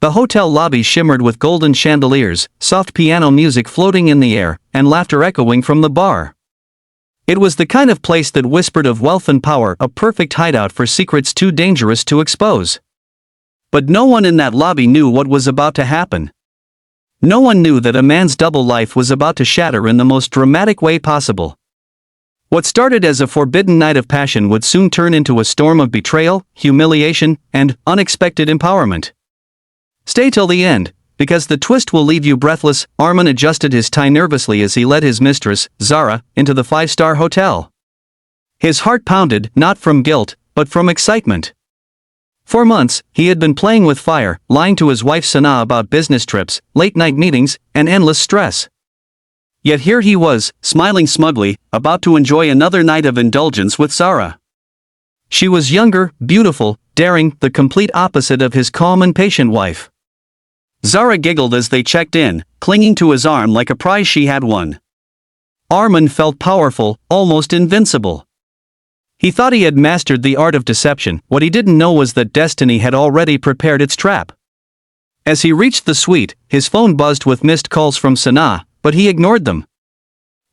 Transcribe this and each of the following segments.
The hotel lobby shimmered with golden chandeliers, soft piano music floating in the air, and laughter echoing from the bar. It was the kind of place that whispered of wealth and power, a perfect hideout for secrets too dangerous to expose. But no one in that lobby knew what was about to happen. No one knew that a man's double life was about to shatter in the most dramatic way possible. What started as a forbidden night of passion would soon turn into a storm of betrayal, humiliation, and unexpected empowerment. Stay till the end, because the twist will leave you breathless. Armin adjusted his tie nervously as he led his mistress, Zara, into the five-star hotel. His heart pounded, not from guilt, but from excitement. For months, he had been playing with fire, lying to his wife Sana about business trips, late-night meetings, and endless stress. Yet here he was, smiling smugly, about to enjoy another night of indulgence with Zara. She was younger, beautiful, daring, the complete opposite of his calm and patient wife. Zara giggled as they checked in, clinging to his arm like a prize she had won. Armin felt powerful, almost invincible. He thought he had mastered the art of deception. What he didn't know was that destiny had already prepared its trap. As he reached the suite, his phone buzzed with missed calls from Sana, but he ignored them.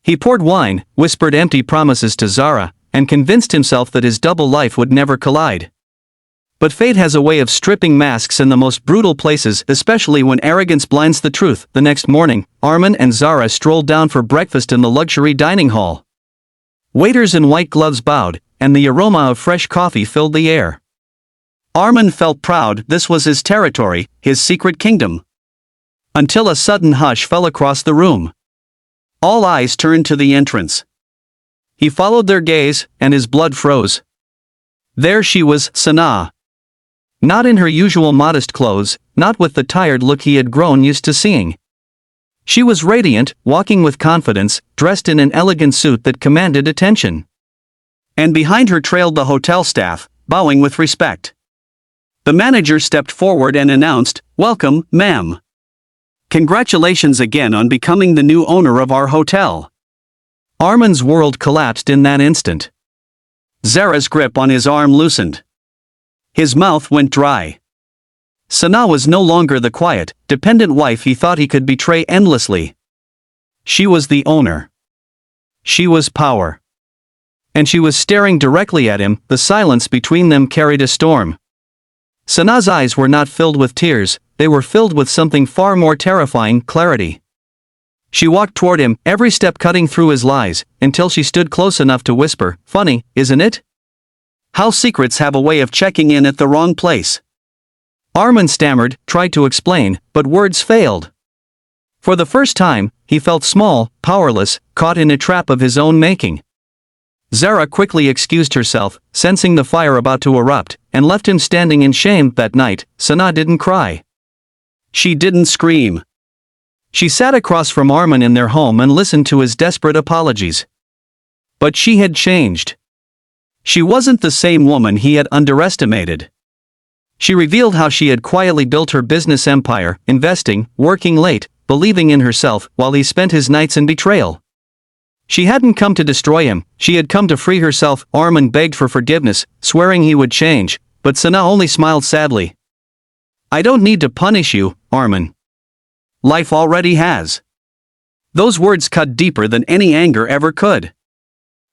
He poured wine, whispered empty promises to Zara, and convinced himself that his double life would never collide. But fate has a way of stripping masks in the most brutal places, especially when arrogance blinds the truth. The next morning, Armin and Zara strolled down for breakfast in the luxury dining hall. Waiters in white gloves bowed, and the aroma of fresh coffee filled the air. Armin felt proud. This was his territory, his secret kingdom. Until a sudden hush fell across the room. All eyes turned to the entrance. He followed their gaze, and his blood froze. There she was, Sana. Not in her usual modest clothes, not with the tired look he had grown used to seeing. She was radiant, walking with confidence, dressed in an elegant suit that commanded attention. And behind her trailed the hotel staff, bowing with respect. The manager stepped forward and announced, "Welcome, ma'am. Congratulations again on becoming the new owner of our hotel." Armin's world collapsed in that instant. Zara's grip on his arm loosened. His mouth went dry. Sana was no longer the quiet, dependent wife he thought he could betray endlessly. She was the owner. She was power. And she was staring directly at him. The silence between them carried a storm. Sana's eyes were not filled with tears, they were filled with something far more terrifying: clarity. She walked toward him, every step cutting through his lies, until she stood close enough to whisper, "Funny, isn't it? How secrets have a way of checking in at the wrong place." Armin stammered, tried to explain, but words failed. For the first time, he felt small, powerless, caught in a trap of his own making. Zara quickly excused herself, sensing the fire about to erupt, and left him standing in shame. That night, Sana didn't cry. She didn't scream. She sat across from Armin in their home and listened to his desperate apologies. But she had changed. She wasn't the same woman he had underestimated. She revealed how she had quietly built her business empire, investing, working late, believing in herself, while he spent his nights in betrayal. She hadn't come to destroy him, she had come to free herself. Armin begged for forgiveness, swearing he would change, but Sana only smiled sadly. "I don't need to punish you, Armin. Life already has." Those words cut deeper than any anger ever could.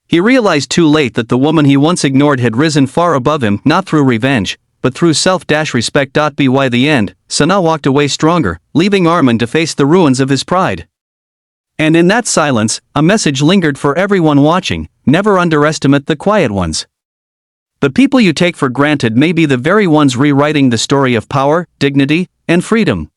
He realized too late that the woman he once ignored had risen far above him, not through revenge, but through self-respect. By the end, Sana walked away stronger, leaving Armin to face the ruins of his pride. And in that silence, a message lingered for everyone watching: never underestimate the quiet ones. The people you take for granted may be the very ones rewriting the story of power, dignity, and freedom.